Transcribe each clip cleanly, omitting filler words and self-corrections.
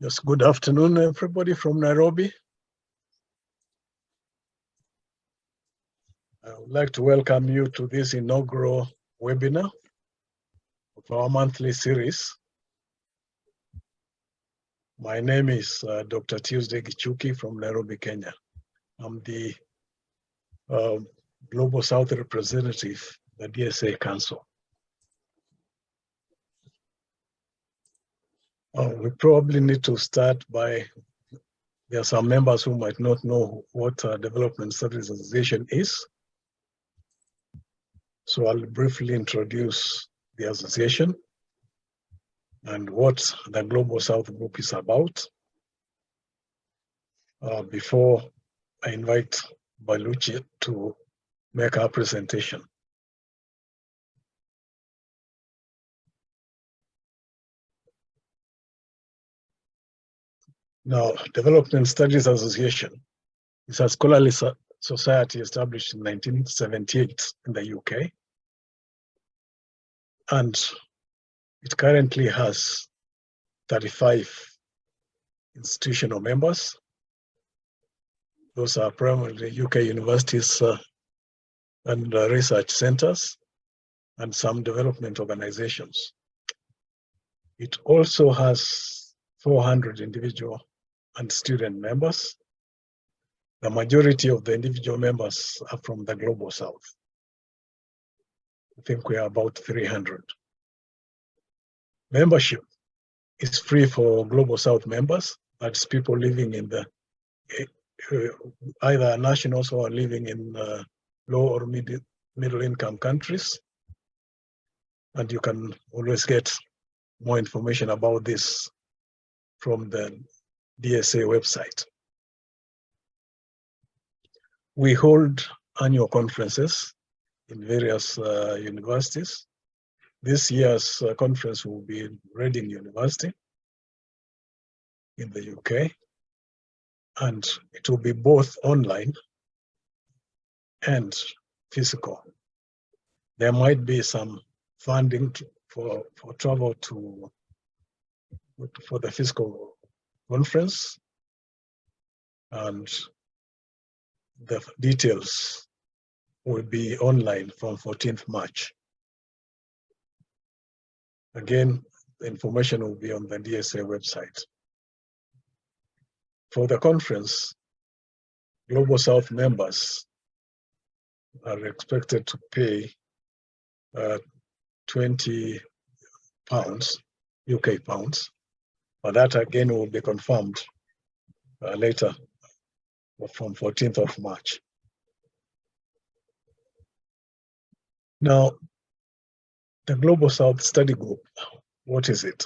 Yes, good afternoon, everybody from Nairobi. I would like to welcome you to this inaugural webinar of our monthly series. My name is Dr. Tuesday Gichuki from Nairobi, Kenya. I'm the Global South representative, the DSA Council. We probably need to start by, there are some members who might not know what Development Studies Association is. So I'll briefly introduce the association and what the Global South Group is about before I invite Baluchi to make our presentation. Now, Development Studies Association is a scholarly society established in 1978 in the UK. And it currently has 35 institutional members. Those are primarily UK universities and research centers and some development organizations. It also has 400 individual and student members. The majority of the individual members are from the Global South. I think we are about 300. Membership is free for Global South members. That's people living in the either nationals or living in low or middle income countries. And you can always get more information about this from the DSA website. We hold annual conferences in various universities. This year's conference will be in Reading University in the UK, and it will be both online and physical. There might be some funding for travel for the physical conference, and the details will be online from 14th March. Again, the information will be on the DSA website. For the conference, Global South members are expected to pay £20, UK pounds, but that again will be confirmed later from 14th of March. Now, the Global South Study Group, what is it?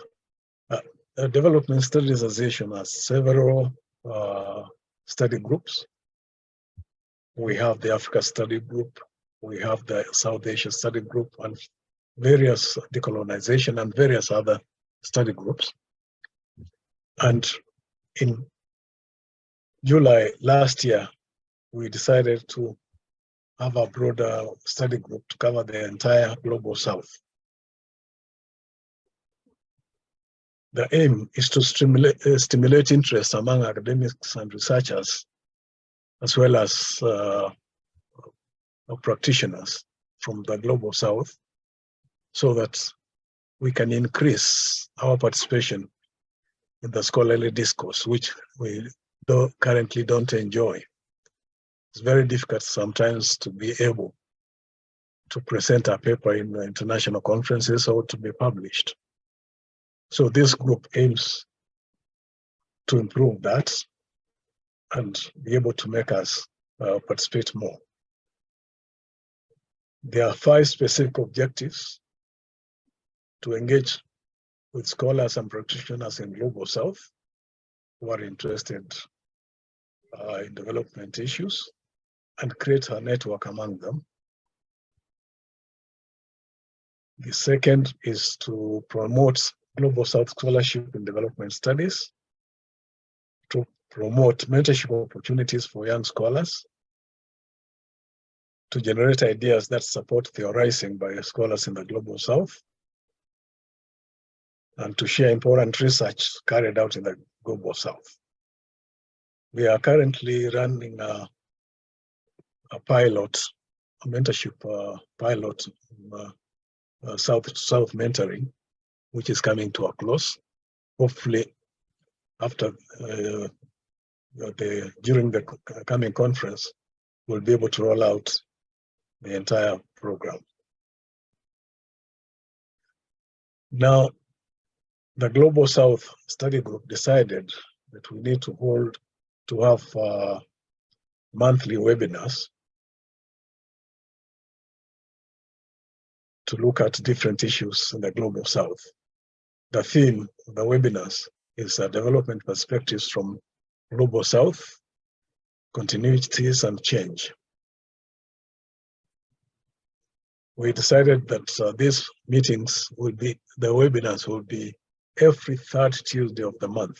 The Development Studies Association has several study groups. We have the Africa Study Group, we have the South Asia Study Group, and various decolonization and various other study groups. And in July last year, we decided to have a broader study group to cover the entire Global South. The aim is to stimulate interest among academics and researchers, as well as practitioners from the Global South, so that we can increase our participation in the scholarly discourse, which we currently don't enjoy. It's very difficult sometimes to be able to present a paper in international conferences or to be published. So this group aims to improve that and be able to make us participate more. There are 5 specific objectives: to engage with scholars and practitioners in Global South who are interested in development issues, and create a network among them. The second is to promote Global South scholarship in development studies, to promote mentorship opportunities for young scholars, to generate ideas that support theorizing by scholars in the Global South, and to share important research carried out in the Global South. We are currently running a pilot, a mentorship pilot, South mentoring, which is coming to a close. Hopefully, after during the coming conference, we'll be able to roll out the entire program. Now, the Global South Study Group decided that we need to have monthly webinars to look at different issues in the Global South. The theme of the webinars is development perspectives from Global South, Continuities and Change. We decided that these meetings the webinars will be every third Tuesday of the month.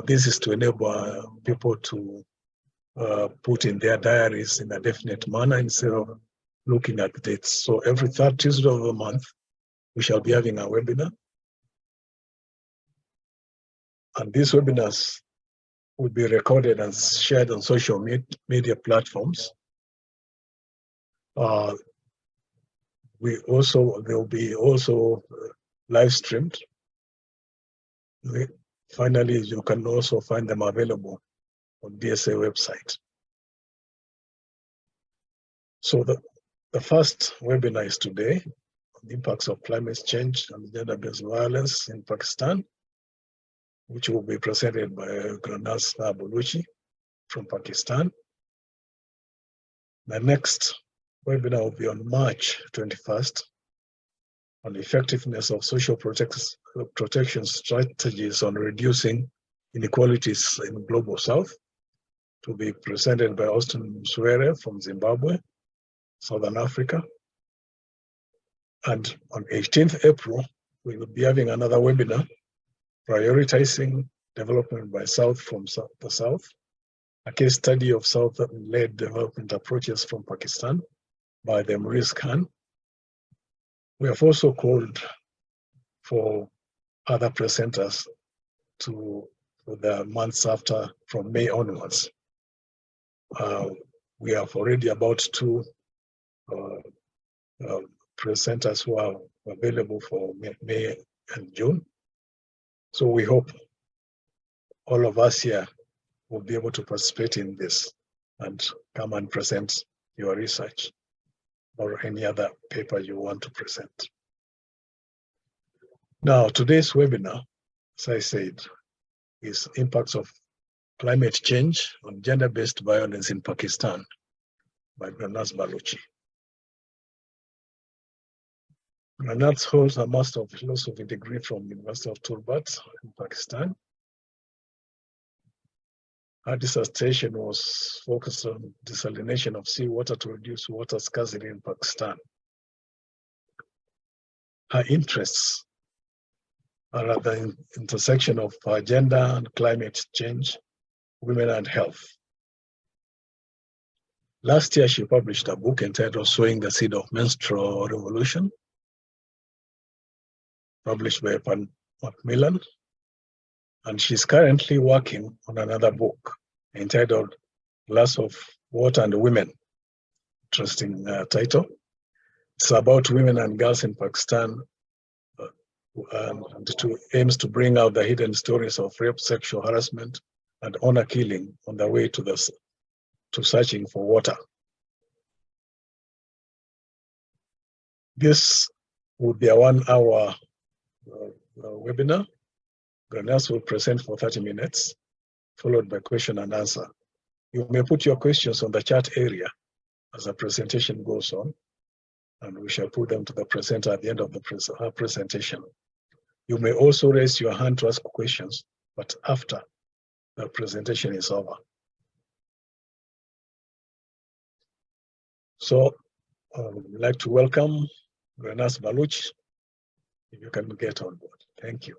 This is to enable people to put in their diaries in a definite manner instead of looking at dates. So every third Tuesday of the month, we shall be having a webinar. And these webinars will be recorded and shared on social media platforms. They'll be also live streamed. Finally, you can also find them available on DSA website. So the first webinar is today, on the impacts of climate change and gender-based violence in Pakistan, which will be presented by Granaz Baloch from Pakistan. The next webinar will be on March 21st on the effectiveness of social protection strategies on reducing inequalities in the Global South, to be presented by Austin Mswere from Zimbabwe, Southern Africa. And on 18th April, we will be having another webinar, Prioritizing Development by South from the South, a case study of South-led development approaches from Pakistan by the Maurice Khan. We have also called for other presenters for the months after, from May onwards. We have already about 2 presenters who are available for May and June. So we hope all of us here will be able to participate in this and come and present your research or any other paper you want to present. Now, today's webinar, as I said, is impacts of climate change on gender-based violence in Pakistan by Granaz Baloch. Granaz holds a Master of Philosophy degree from the University of Turbat in Pakistan. Her dissertation was focused on desalination of seawater to reduce water scarcity in Pakistan. Her interests are at the intersection of gender and climate change, women and health. Last year, she published a book entitled Sowing the Seed of Menstrual Revolution, published by Macmillan. And she's currently working on another book entitled Glass of Water and Women. Interesting title. It's about women and girls in Pakistan, and aims to bring out the hidden stories of rape, sexual harassment, and honor killing on the way to searching for water. This would be a 1-hour webinar. Granaz will present for 30 minutes, followed by question and answer. You may put your questions on the chat area as the presentation goes on, and we shall put them to the presenter at the end of her presentation. You may also raise your hand to ask questions, but after the presentation is over. So I would like to welcome Granaz Baloch, if you can get on board. Thank you.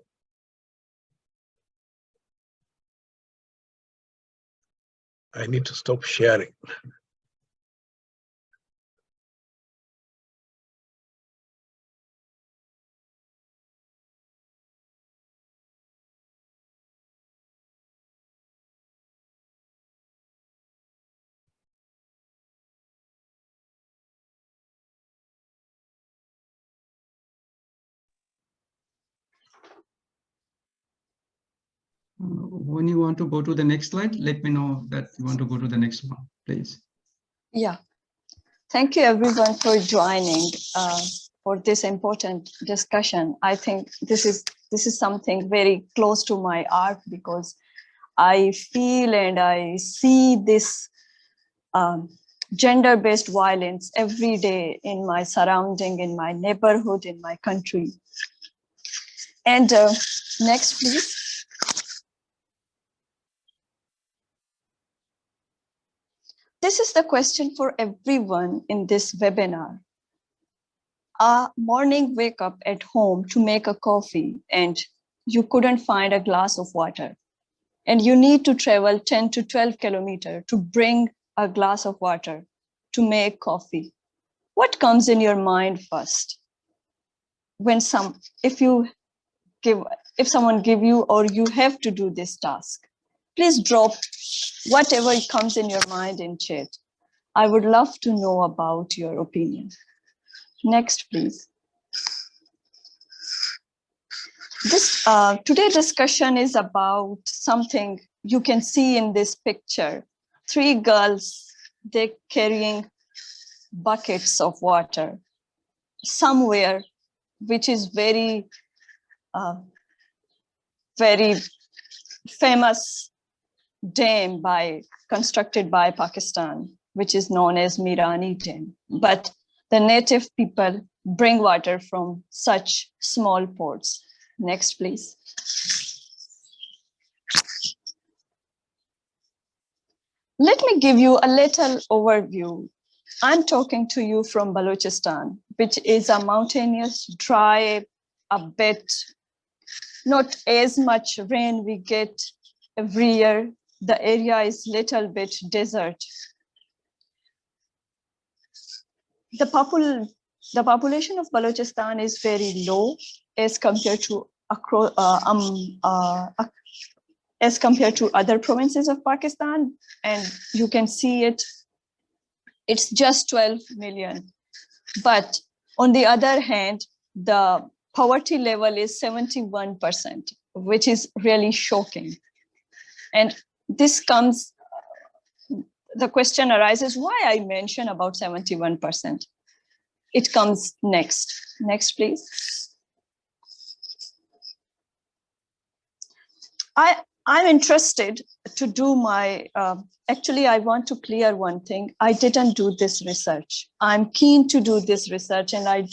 I need to stop sharing. When you want to go to the next slide, let me know that you want to go to the next one, please. Yeah. Thank you everyone for joining for this important discussion. I think this is something very close to my art, because I feel and I see this gender-based violence every day in my surrounding, in my neighborhood, in my country. And next, please. This is the question for everyone in this webinar. A morning wake up at home to make a coffee and you couldn't find a glass of water, and you need to travel 10 to 12 kilometers to bring a glass of water to make coffee. What comes in your mind first? When if someone give you or you have to do this task, please drop whatever comes in your mind in chat. I would love to know about your opinion. Next, please. This today's discussion is about something you can see in this picture. 3 girls, they're carrying buckets of water somewhere, which is very famous dam constructed by Pakistan, which is known as Mirani Dam. But the native people bring water from such small ports. Next, please. Let me give you a little overview. I'm talking to you from Balochistan, which is a mountainous, dry, a bit, not as much rain we get every year. The area is little bit desert. The population of Balochistan is very low as compared to other provinces of Pakistan, and you can see it's just 12 million. But on the other hand, the poverty level is 71%, which is really shocking. And this comes, the question arises why I mention about 71%. It comes next. Next, please. I'm interested to do my, actually, I want to clear one thing. I didn't do this research. I'm keen to do this research, and I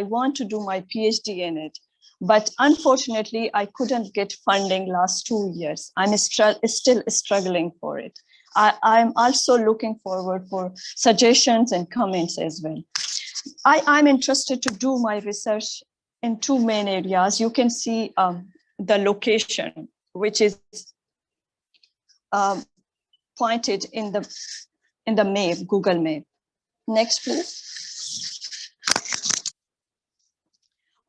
want to do my PhD in it. But unfortunately, I couldn't get funding last 2 years. I'm still struggling for it. I'm also looking forward for suggestions and comments as well. I'm interested to do my research in 2 main areas. You can see the location, which is pointed in the map, Google map. Next, please.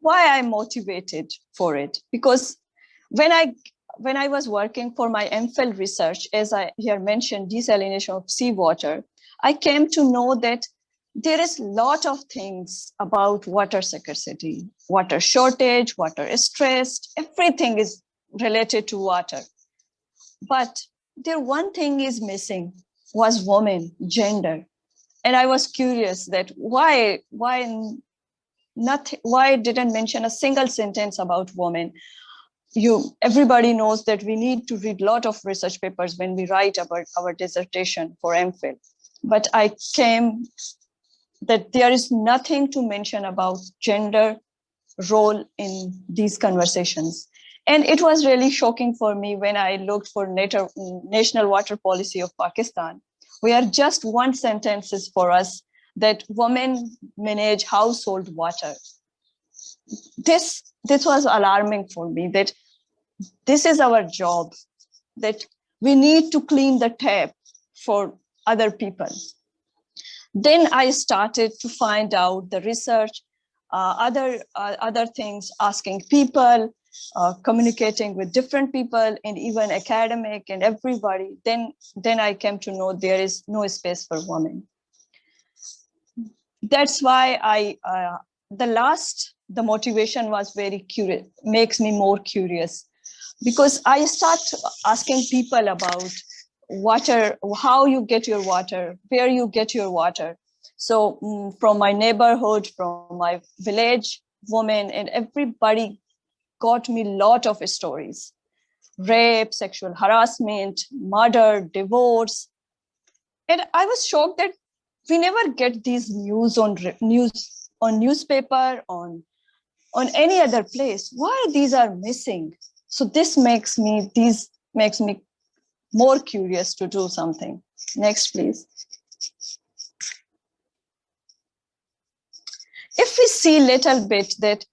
Why I'm motivated for it? Because when I was working for my MPhil research, as I here mentioned, desalination of seawater, I came to know that there is a lot of things about water scarcity, water shortage, water stress, everything is related to water. But there one thing is missing, was woman, gender. And I was curious that why didn't mention a single sentence about women? Everybody knows that we need to read a lot of research papers when we write about our dissertation for MPhil. But I came that there is nothing to mention about gender role in these conversations. And it was really shocking for me when I looked for National Water Policy of Pakistan, where just one sentence is for us that women manage household water. This was alarming for me, that this is our job, that we need to clean the tap for other people. Then I started to find out the research, other things, asking people, communicating with different people, and even academic and everybody. Then I came to know there is no space for women. That's why the motivation was very curious, makes me more curious. because I start asking people about water, how you get your water, where you get your water. So from my neighborhood, from my village, women, and everybody got me a lot of stories: rape, sexual harassment, murder, divorce. And I was shocked that we never get these news on newspaper, on any other place. Why these are missing? So this makes me more curious to do something. Next, please. If we see little bit that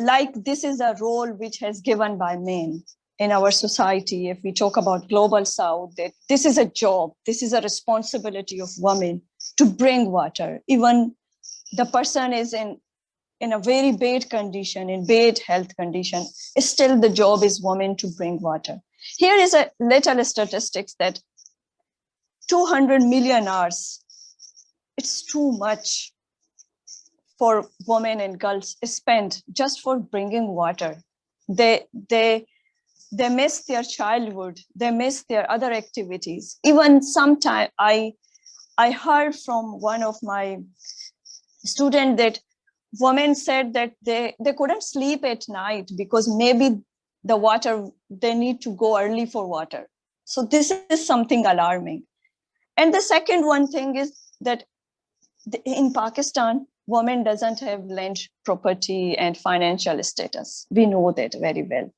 like this is a role which has given by men in our society, if we talk about global south, that this is a job, this is a responsibility of women to bring water. Even the person is in a very bad condition, in bad health condition, still the job is women to bring water. Here is a little statistics that 200 million hours, it's too much for women and girls spent just for bringing water. They miss their childhood, they miss their other activities. Even sometime I heard from one of my students that women said that they couldn't sleep at night because maybe the water, they need to go early for water. So this is something alarming. And the second one thing is that in Pakistan, women doesn't have land property and financial status. We know that very well.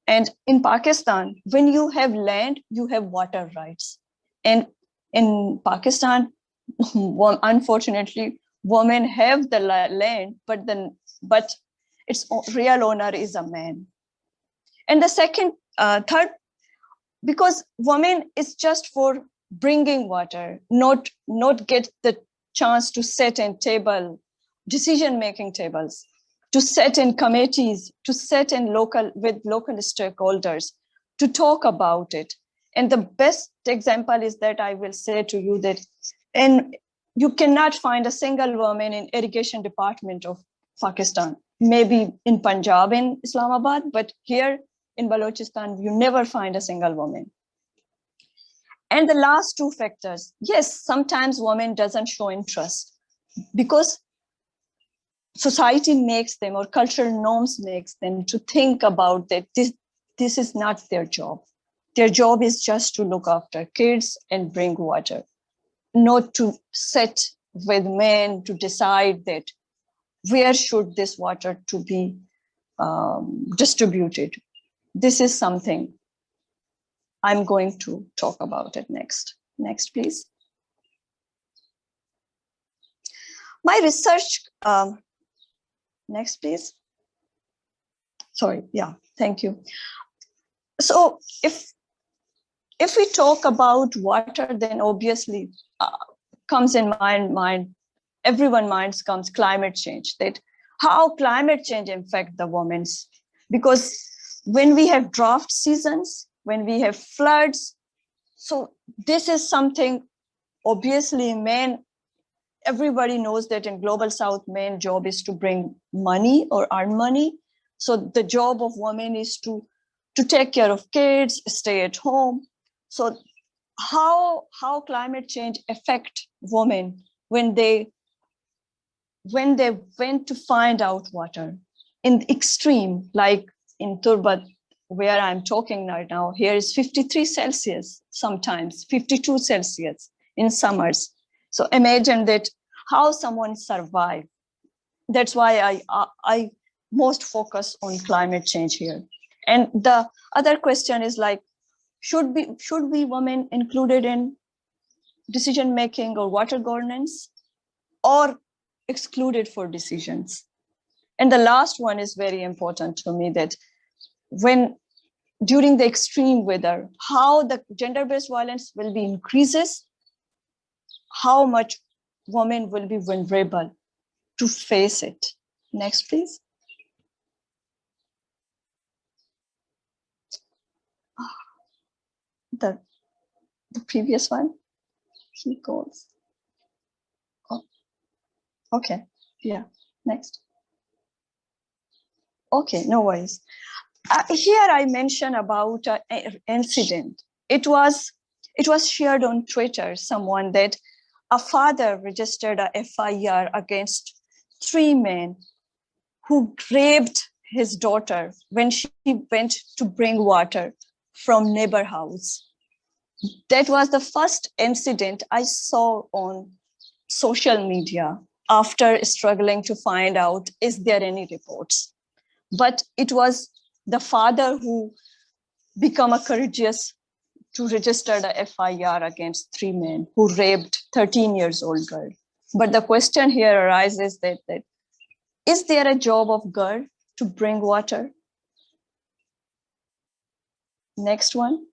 And in Pakistan, when you have land, you have water rights. And in Pakistan, unfortunately, women have the land, but its real owner is a man. And the third, because women is just for bringing water, not get the chance to sit in decision-making tables, to sit in committees, to sit in with local stakeholders, to talk about it. And the best example is that I will say to you that you cannot find a single woman in irrigation department of Pakistan, maybe in Punjab, in Islamabad, but here in Balochistan, you never find a single woman. And the last two factors, yes, sometimes women doesn't show interest because society makes them, or cultural norms makes them to think about that this is not their job. Their job is just to look after kids and bring water, not to sit with men to decide that where should this water to be distributed. This is something I'm going to talk about it next. Next, please. My research, next, please. Sorry, yeah, thank you. So if we talk about water, then obviously comes in mind, everyone's minds comes climate change, that how climate change affect the women's, because when we have drought seasons, when we have floods, so this is something, obviously men, everybody knows that in global south, main job is to bring money or earn money. So the job of women is to take care of kids, stay at home. So how climate change affect women when they went to find out water in the extreme, like in Turbat, where I'm talking right now, here is 53 Celsius, sometimes 52 Celsius in summers. So imagine that how someone survive. That's why I most focus on climate change here. And the other question is like, should be women included in decision making or water governance, or excluded for decisions? And the last one is very important to me, that when during the extreme weather, how the gender-based violence will be increases, how much women will be vulnerable to face it. Next, please. The previous one, he goes. Oh, okay, yeah, next. Okay, no worries. Here I mention about an incident. It was shared on Twitter, someone that a father registered a FIR against 3 men who raped his daughter when she went to bring water from neighbor house. That was the first incident I saw on social media after struggling to find out, is there any reports? But it was the father who became a courageous to register the FIR against 3 men who raped 13 years old girl. But the question here arises that is there a job of girl to bring water? Next one.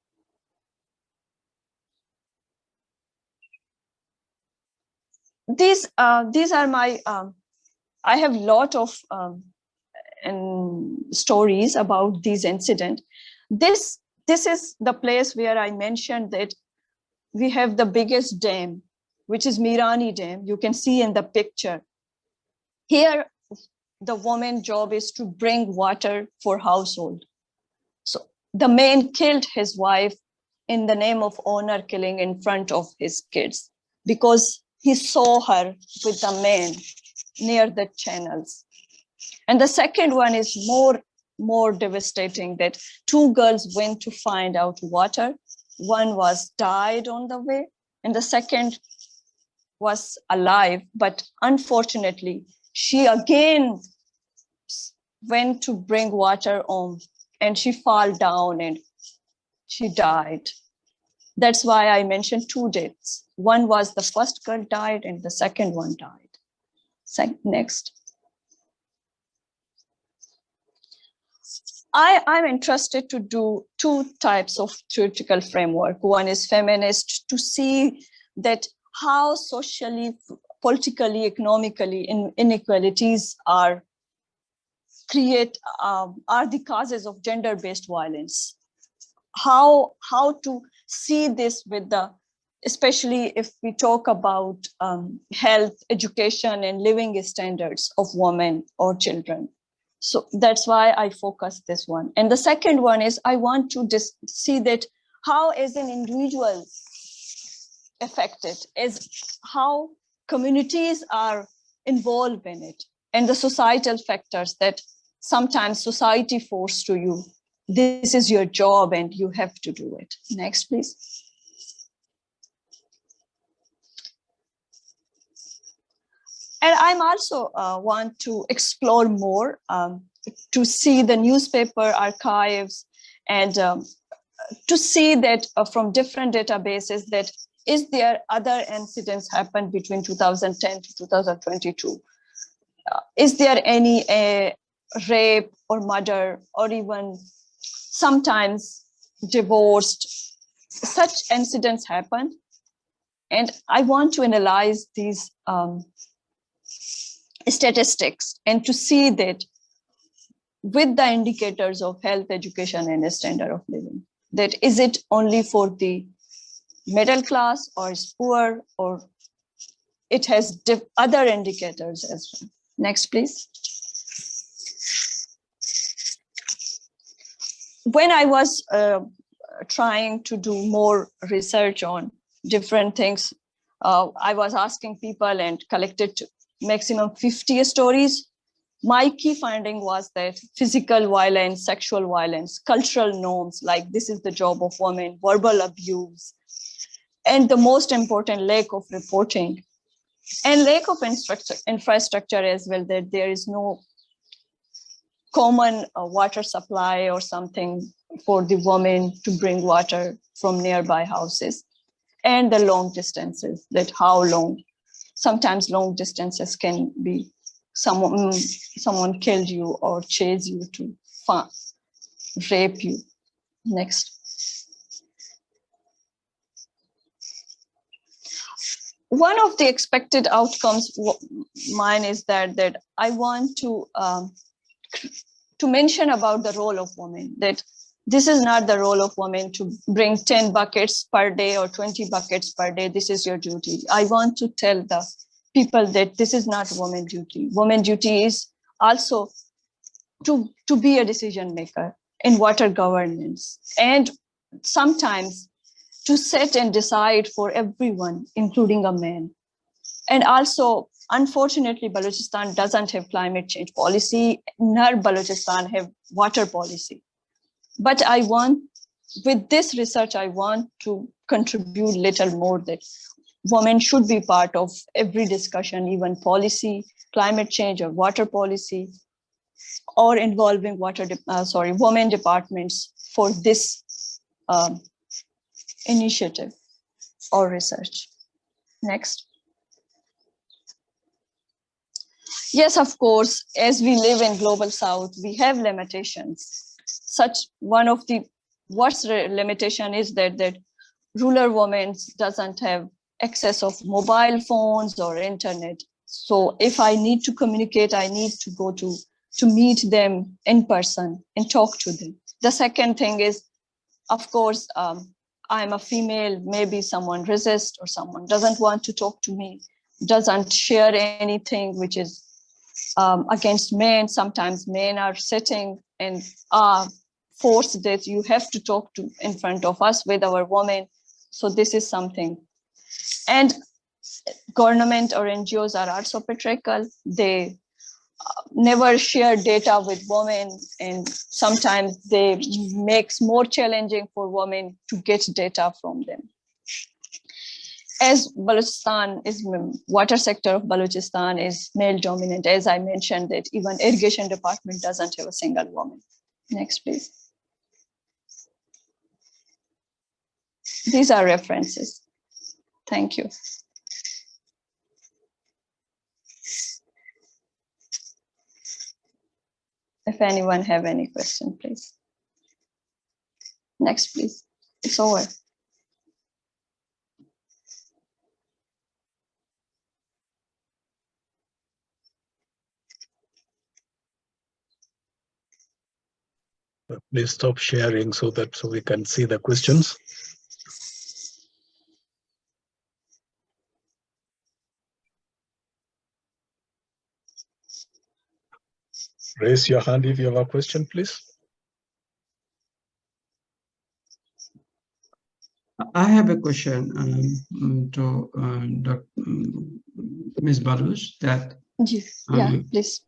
These are my, I have lot of stories about these incidents. This is the place where I mentioned that we have the biggest dam, which is Mirani Dam. You can see in the picture. Here, the woman's job is to bring water for household. So the man killed his wife in the name of honor killing in front of his kids because he saw her with the man near the channels. And the second one is more devastating, that 2 girls went to find out water. One was died on the way, and the second was alive. But unfortunately, she again went to bring water home, and she fell down and she died. That's why I mentioned 2 deaths. One was the first girl died, and the second one died. Next. I'm interested to do 2 types of theoretical framework. One is feminist, to see that how socially, politically, economically inequalities are the causes of gender-based violence. How to see this with the, especially if we talk about health, education, and living standards of women or children. So that's why I focus this one. And the second one is I want to see that how as an individual affected, is how communities are involved in it, and the societal factors that sometimes society forces to you. This is your job and you have to do it. Next, please. And I'm also want to explore more to see the newspaper archives and to see that from different databases that is there other incidents happened between 2010 to 2022. Is there any rape or murder or even sometimes divorced? Such incidents happen. And I want to analyze these statistics and to see that with the indicators of health, education, and standard of living, that is it only for the middle class or is poor, or it has other indicators as well. Next, please. When I was trying to do more research on different things, I was asking people and collected maximum 50 stories. My key finding was that physical violence, sexual violence, cultural norms, like this is the job of women, verbal abuse, and the most important, lack of reporting and lack of infrastructure as well, that there is no common water supply or something for the women to bring water from nearby houses, and the long distances, that how long, sometimes long distances can be someone killed you or chase you to rape you. Next. One of the expected outcomes mine is that I want to mention about the role of women, that this is not the role of women to bring 10 buckets per day or 20 buckets per day. This is your duty. I want to tell the people that this is not women's duty. Women's duty is also to be a decision maker in water governance, and sometimes to set and decide for everyone, including a man. And also, unfortunately, Balochistan doesn't have climate change policy, nor Balochistan have water policy. But with this research, I want to contribute little more that women should be part of every discussion, even policy, climate change or water policy, or involving women departments for this initiative or research. Next. Yes, of course, as we live in Global South, we have limitations. Such one of the worst limitation is that rural women doesn't have access of mobile phones or internet. So if I need to communicate, I need to go to meet them in person and talk to them. The second thing is, of course, I'm a female, maybe someone resists or someone doesn't want to talk to me, doesn't share anything which is against men. Sometimes men are sitting and are forced that you have to talk to in front of us with our women. So this is something. And government or NGOs are also patriarchal. They never share data with women, and sometimes they makes more challenging for women to get data from them. As Balochistan is, water sector of Balochistan is male dominant, as I mentioned, that even irrigation department doesn't have a single woman. Next, please. These are references. Thank you. If anyone have any question, please. Next, please. It's over. Please stop sharing so we can see the questions. Raise your hand if you have a question, please. I have a question to Ms. Baloch, that yeah, please.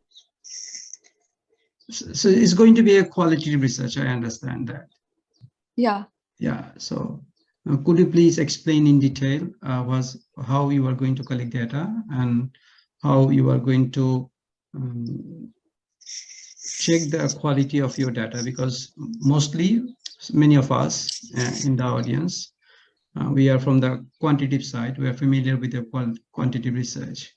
So it's going to be a quality research, I understand that. Yeah. Yeah, so could you please explain in detail how you are going to collect data and how you are going to check the quality of your data? Because mostly, many of us in the audience, we are from the quantitative side. We are familiar with the quantitative research,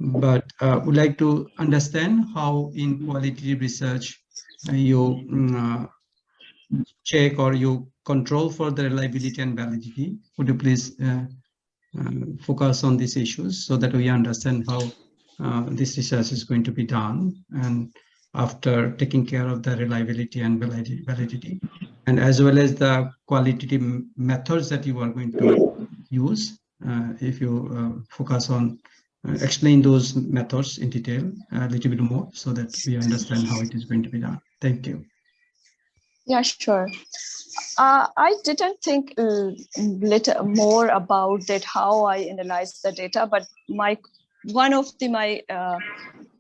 but would like to understand how in qualitative research you check or you control for the reliability and validity. Would you please focus on these issues so that we understand how this research is going to be done, and after taking care of the reliability and validity, and as well as the qualitative methods that you are going to use. If you focus on explain those methods in detail a little bit more so that we understand how it is going to be done. Thank you. Yeah, sure. I didn't think little more about that, how I analyze the data, but one of my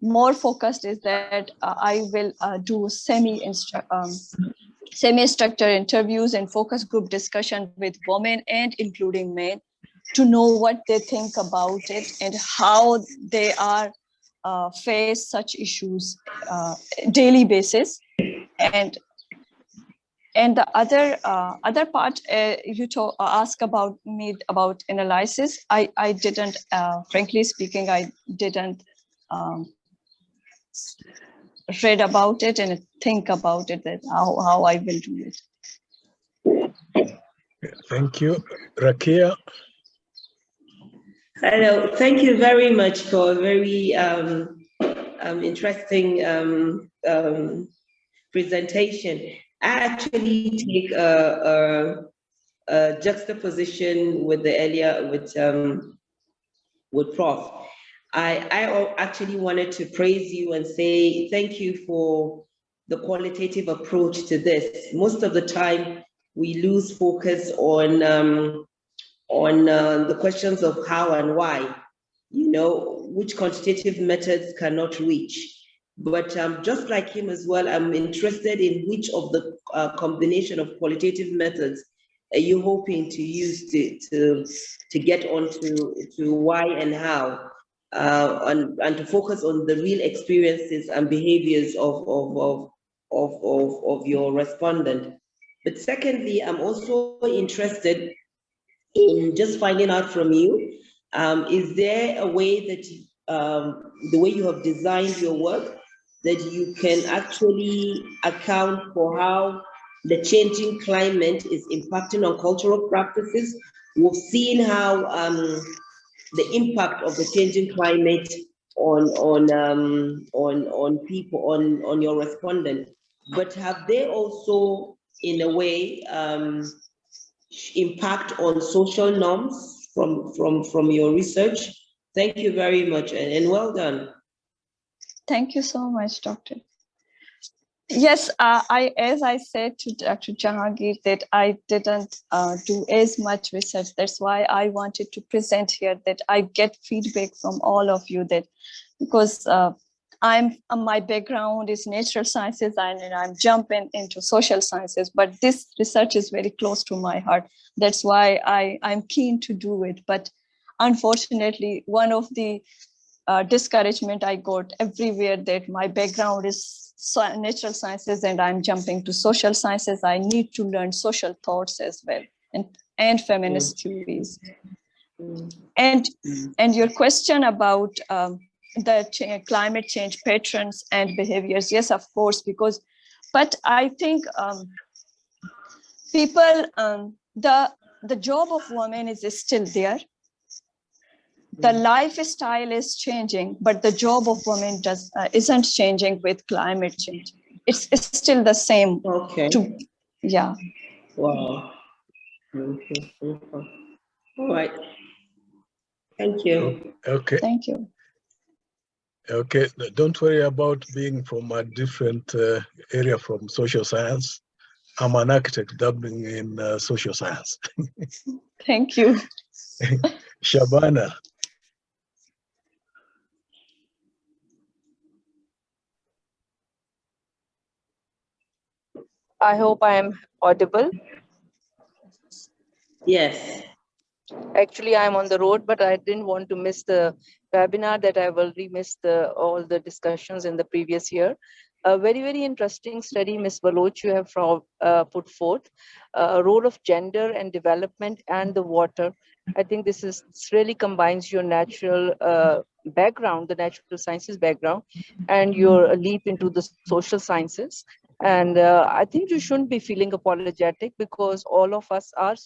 more focused is that I will do semi-structured interviews and focus group discussion with women and including men to know what they think about it and how they are face such issues daily basis. And the other part you ask about me about analysis. I didn't, frankly speaking, I didn't read about it and think about it, that how I will do it. Thank you. Rakia. Hello, thank you very much for a very interesting presentation. I actually take a juxtaposition with the earlier with Prof. I actually wanted to praise you and say thank you for the qualitative approach to this. Most of the time, we lose focus on the questions of how and why, which quantitative methods cannot reach. But just like him as well, I'm interested in which of the combination of qualitative methods are you hoping to use to get onto why and how, and to focus on the real experiences and behaviors of your respondent. But secondly, I'm also interested in just finding out from you, is there a way that the way you have designed your work, that you can actually account for how the changing climate is impacting on cultural practices? We've seen how the impact of the changing climate on people, on your respondent, but have they also, in a way, impact on social norms from your research? Thank you very much, and well done. Thank you so much, Doctor. Yes, as I said to Dr. Jahangir, that I didn't do as much research. That's why I wanted to present here, that I get feedback from all of you, that because my background is natural sciences and I'm jumping into social sciences, but this research is very close to my heart. That's why I'm keen to do it. But unfortunately, one of the discouragement I got everywhere, that my background is natural sciences and I'm jumping to social sciences. I need to learn social thoughts as well, and feminist theories. And your question about the climate change patterns and behaviors, yes, of course, but I think people, the job of women is still there. The lifestyle is changing, but the job of women isn't changing with climate change. It's still the same. Okay. Yeah. Wow. Okay. All right. Thank you. Okay. Thank you. Okay. Don't worry about being from a different area from social science. I'm an architect dabbling in social science. Thank you. Shabana. I hope I am audible. Yes. Actually, I'm on the road, but I didn't want to miss the webinar, that I've already missed all the discussions in the previous year. A very, very interesting study, Ms. Baloch, you have put forth, role of gender and development and the water. I think this really combines your natural background, the natural sciences background, and your leap into the social sciences. And I think you shouldn't be feeling apologetic, because all of us are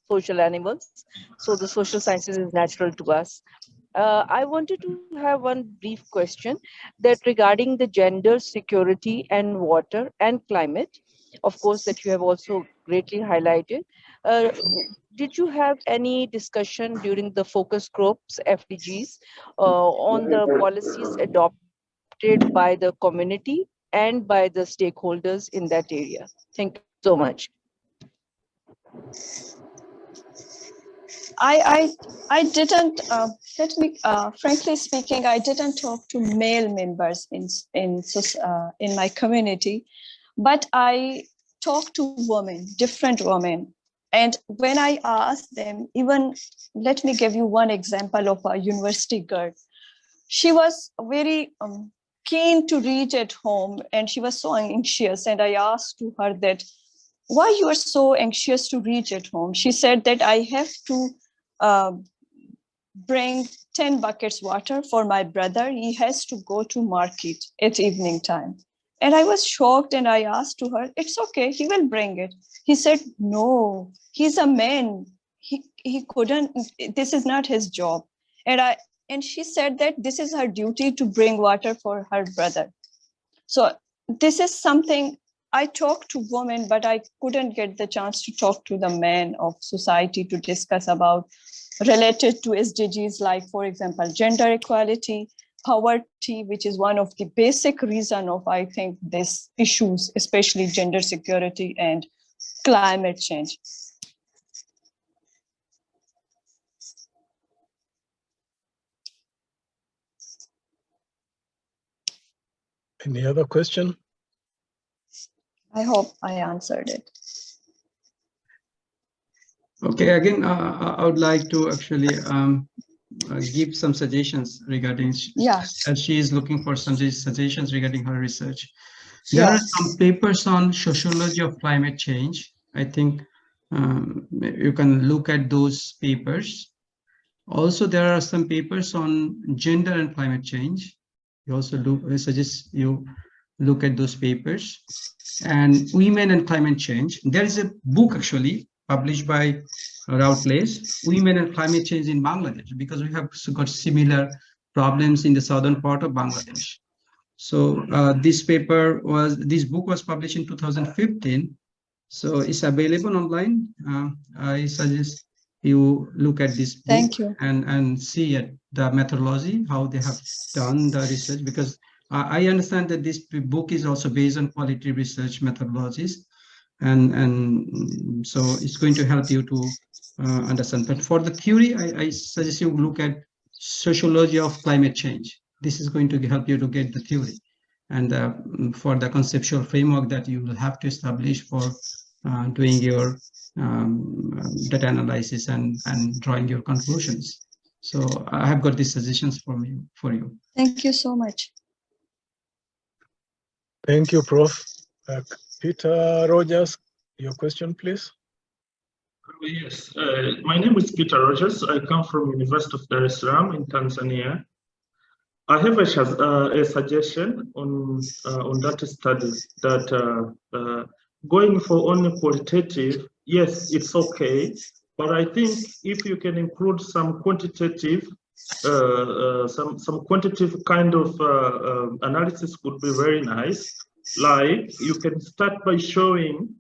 social animals. So the social sciences is natural to us. I wanted to have one brief question, that regarding the gender, security, and water and climate, of course, that you have also greatly highlighted. Did you have any discussion during the focus groups, FDGs, on the policies adopted by the community and by the stakeholders in that area? Thank you so much. I didn't, frankly speaking, I didn't talk to male members in my community, but I talked to women, different women. And when I asked them, even, let me give you one example of a university girl. She was very keen to reach at home, and she was so anxious. And I asked to her that, why you are so anxious to reach at home? She said that I have to bring 10 buckets water for my brother. He has to go to market at evening time. And I was shocked, and I asked to her, it's okay, he will bring it. He said, no, he's a man. He couldn't, this is not his job. And she said that this is her duty to bring water for her brother. So this is something I talked to women, but I couldn't get the chance to talk to the men of society to discuss about related to SDGs, like, for example, gender equality, poverty, which is one of the basic reason of, I think, these issues, especially gender security and climate change. Any other question? I hope I answered it. Okay, again, I would like to actually give some suggestions regarding, as she is looking for some suggestions regarding her research. There are some papers on sociology of climate change. I think you can look at those papers. Also, there are some papers on gender and climate change. You also I suggest you look at those papers. And women and climate change. There is a book actually published by Routledge, Women and Climate Change in Bangladesh, because we have got similar problems in the southern part of Bangladesh. So this book was published in 2015. So it's available online. I suggest you look at this book and see at the methodology, how they have done the research, because I understand that this book is also based on quality research methodologies, and so it's going to help you to understand. But for the theory, I suggest you look at sociology of climate change. This is going to help you to get the theory, and for the conceptual framework that you will have to establish for doing your data analysis and drawing your conclusions. So I have got these suggestions for you. Thank you so much. Thank you, Prof. Peter Rogers, your question, please. Yes, my name is Peter Rogers. I come from University of Dar es Salaam in Tanzania. I have a suggestion on data studies that going for only qualitative, yes, it's okay, but I think if you can include some quantitative, some quantitative kind of analysis would be very nice. Like you can start by showing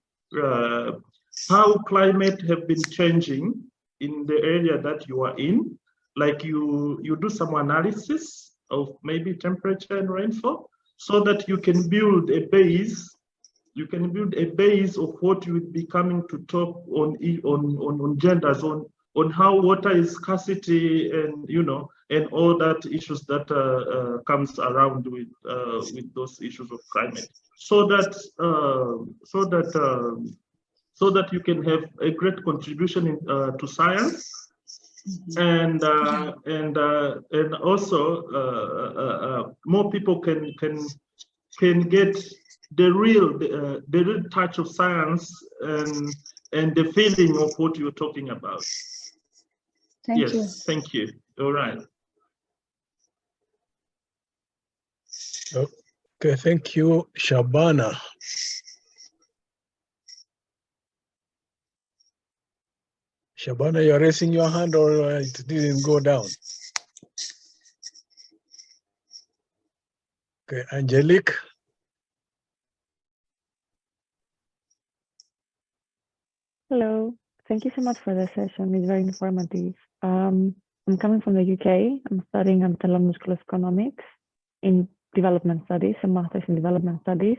how climate have been changing in the area that you are in. Like you do some analysis of maybe temperature and rainfall, so that you can build a base. You can build a base of what you would be coming to talk on genders, on how water is scarcity, and and all that issues that comes around with those issues of climate, so that you can have a great contribution to science. And also more people can get the real touch of science and the feeling of what you're talking about. Thank you. Thank you. All right. Okay, thank you, Shabana. Shabana, you're raising your hand, or it didn't go down? Okay, Angelique. Hello, thank you so much for the session. It's very informative. I'm coming from the UK. I'm studying at the London School of Economics in Development Studies, a master's in Development Studies.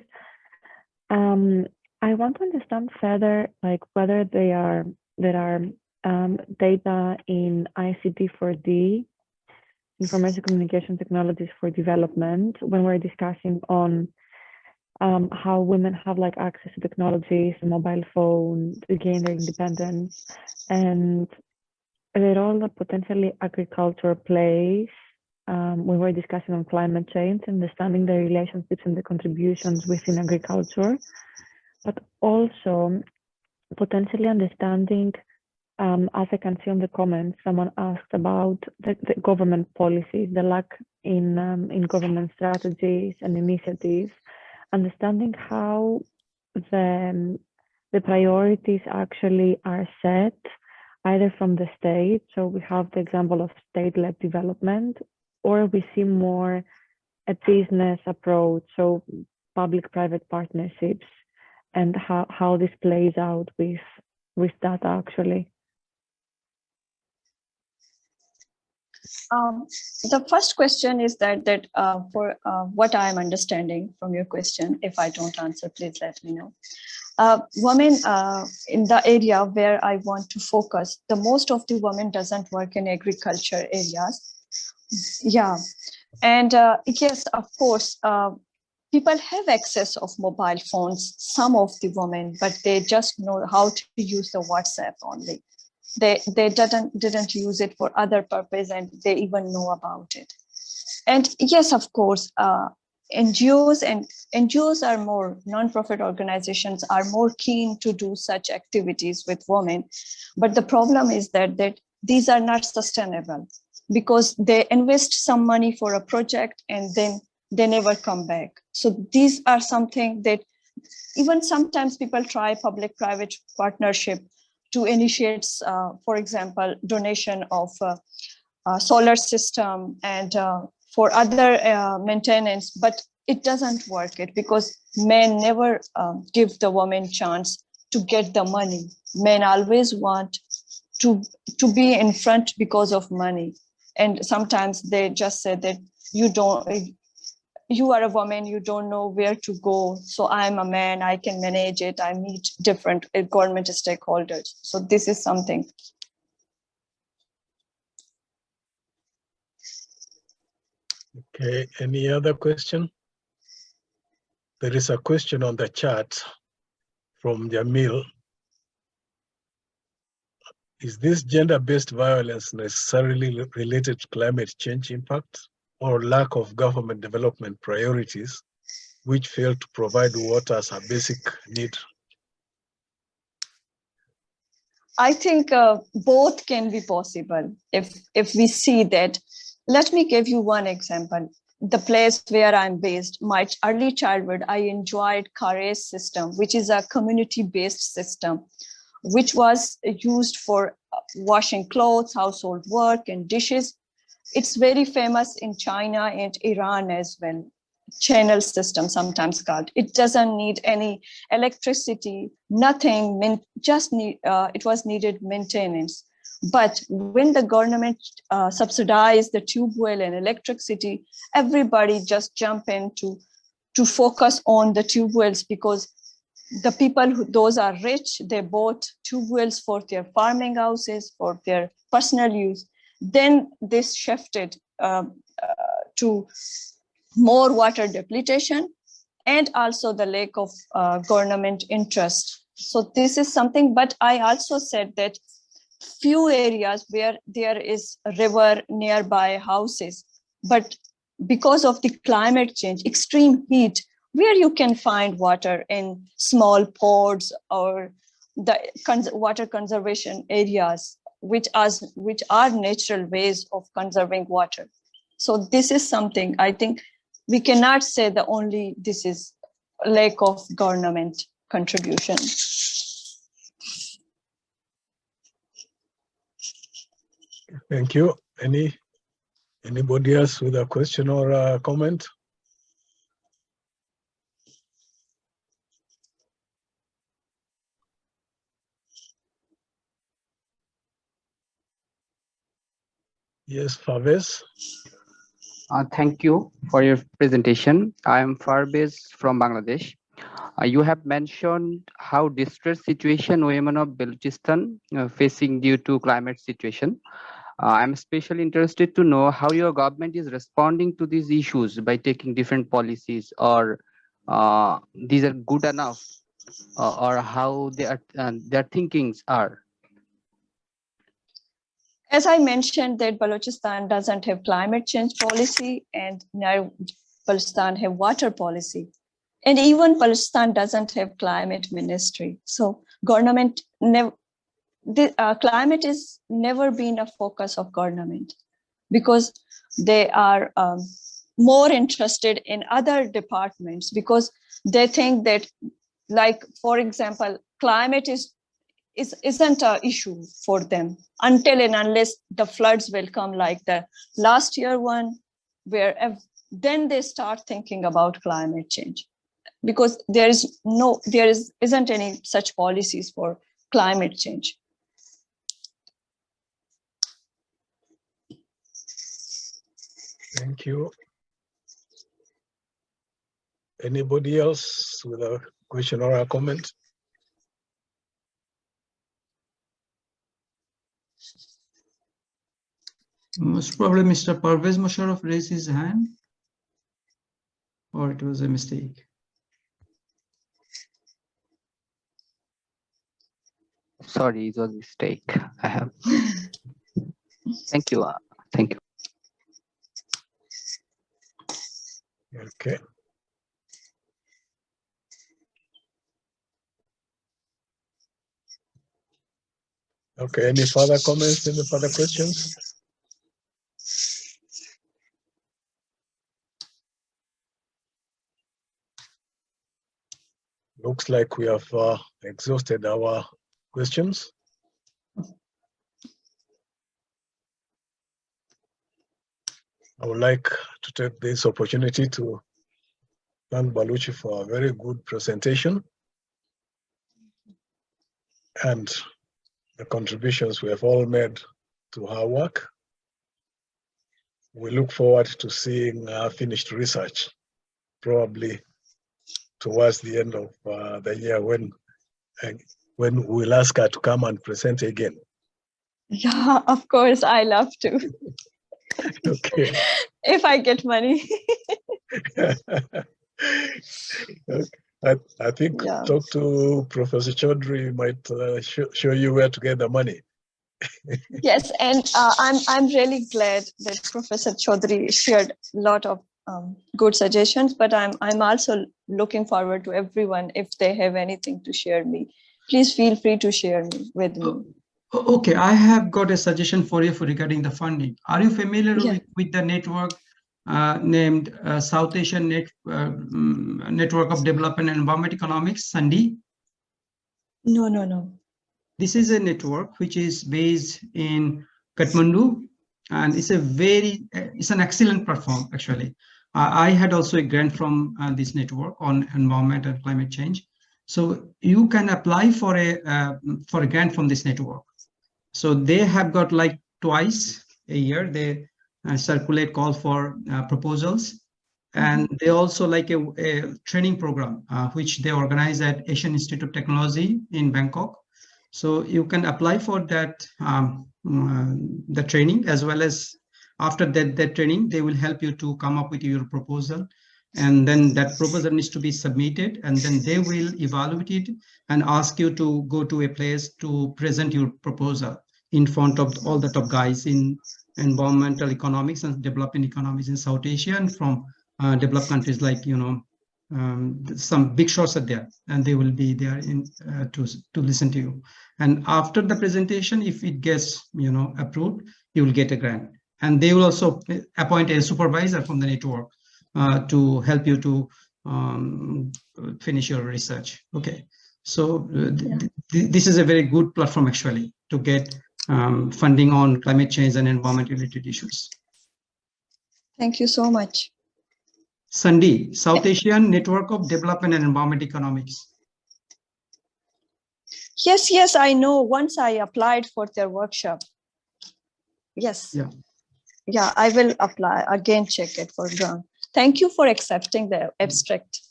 I want to understand further, like whether there are data in ICT 4D, information communication technologies for development, when we're discussing on how women have like access to technologies, mobile phone, to gain their independence, and the role that potentially agriculture plays when we're discussing on climate change, understanding the relationships and the contributions within agriculture, but also potentially understanding, as I can see on the comments, someone asked about the government policies, the lack in government strategies and initiatives, understanding how the priorities actually are set either from the state, so we have the example of state-led development, or we see more a business approach, so public-private partnerships, and how this plays out with data actually. The first question is that for what I am understanding from your question, if I don't answer, please let me know. Women in the area where I want to focus, the most of the women doesn't work in agriculture areas. Yeah, and yes, of course, people have access of mobile phones, some of the women, but they just know how to use the WhatsApp only. They didn't use it for other purpose, and they even know about it. And yes, of course, NGOs are more, non-profit organizations are more keen to do such activities with women. But the problem is that these are not sustainable, because they invest some money for a project and then they never come back. So these are something that even sometimes people try public-private partnership to initiate, for example, donation of solar system and for other maintenance, but it doesn't work it because men never give the woman chance to get the money. Men always want to be in front because of money, and sometimes they just say that you are a woman, you don't know where to go, so I'm a man, I can manage it. I meet different government stakeholders. So this is something. Okay, any other question? There is a question on the chat from Jamil. Is this gender-based violence necessarily related to climate change impact or lack of government development priorities, which fail to provide water as a basic need? I think both can be possible if we see that. Let me give you one example. The place where I'm based, my early childhood, I enjoyed Khare's system, which is a community-based system, which was used for washing clothes, household work, and dishes. It's very famous in China and Iran as well. Channel system, sometimes called. It doesn't need any electricity, nothing, it was needed maintenance. But when the government subsidized the tube well and electricity, everybody just jump in to focus on the tube wells, because the people those are rich, they bought tube wells for their farming houses, for their personal use. Then this shifted to more water depletion and also the lack of government interest. So this is something, but I also said that few areas where there is a river nearby houses, but because of the climate change, extreme heat, where you can find water in small ponds or the water conservation areas, which are natural ways of conserving water. So this is something I think we cannot say that only this is lack of government contribution. Thank you. Anybody else with a question or a comment? Yes, Fawez. Thank you for your presentation. I am Farbez from Bangladesh. You have mentioned how distressed situation women of Balochistan facing due to climate situation. I'm especially interested to know how your government is responding to these issues by taking different policies, or these are good enough, or how their thinkings are. As I mentioned, that Balochistan doesn't have climate change policy, and now Balochistan have water policy. And even Balochistan doesn't have climate ministry. So government climate is never been a focus of government, because they are more interested in other departments, because they think that, like, for example, climate isn't an issue for them until and unless the floods will come like the last year one, where then they start thinking about climate change, because there isn't any such policies for climate change. Thank you. Anybody else with a question or a comment? Most probably Mr. Parvez Musharraf raised his hand, or it was a mistake. Sorry, it was a mistake. I have. Thank you. Thank you. Okay. Okay, any further comments, any further questions? Looks like we have exhausted our questions. I would like to take this opportunity to thank Baluchi for a very good presentation and the contributions we have all made to her work. We look forward to seeing finished research, probably towards the end of the year when we'll ask her to come and present again. Yeah, of course, I love to. Okay. If I get money. I think Yeah. talk to Professor Chaudhry might show you where to get the money. Yes, and I'm really glad that Professor Chaudhry shared a lot of good suggestions, but I'm also looking forward to everyone, if they have anything to share me. Please feel free to share me with me. Okay, I have got a suggestion for you for regarding the funding. Are you familiar with the network named South Asian Network of Development and Environment Economics, SANDI? No. This is a network which is based in Kathmandu, and it's an excellent platform actually. I had also a grant from this network on environment and climate change. So you can apply for a grant from this network. So they have got like twice a year, they circulate call for proposals. And they also like a training program, which they organize at Asian Institute of Technology in Bangkok. So you can apply for that, the training, as well as after that training, they will help you to come up with your proposal. And then that proposal needs to be submitted, and then they will evaluate it and ask you to go to a place to present your proposal in front of all the top guys in environmental economics and developing economics in South Asia, and from developed countries like, some big shots are there, and they will be there to listen to you. And after the presentation, if it gets approved, you will get a grant. And they will also appoint a supervisor from the network to help you to finish your research. Okay, so this is a very good platform actually to get funding on climate change and environment related issues. Thank you so much. SANDI, South Asian Network of Development and Environment Economics. Yes, I know. Once I applied for their workshop. Yes. Yeah, I will apply again, check it for grant. Thank you for accepting the abstract.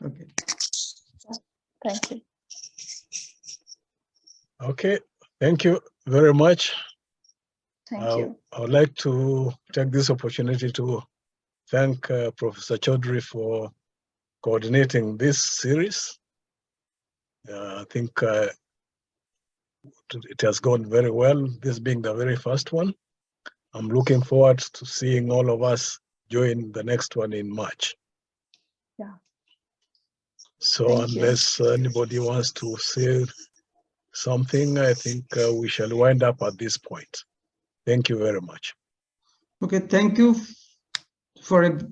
Okay. Thank you. Okay, thank you very much. Thank you. I would like to take this opportunity to thank Professor Chaudhry for coordinating this series. I think it has gone very well, this being the very first one. I'm looking forward to seeing all of us join the next one in March. Yeah. So Thank unless anybody wants to say something, I think we shall wind up at this point. Thank you very much. Okay, thank you to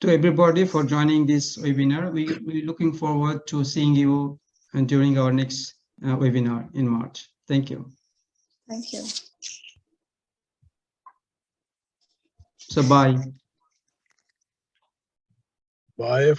everybody for joining this webinar. We're looking forward to seeing you during our next webinar in March. Thank you. Thank you. So bye. Bye.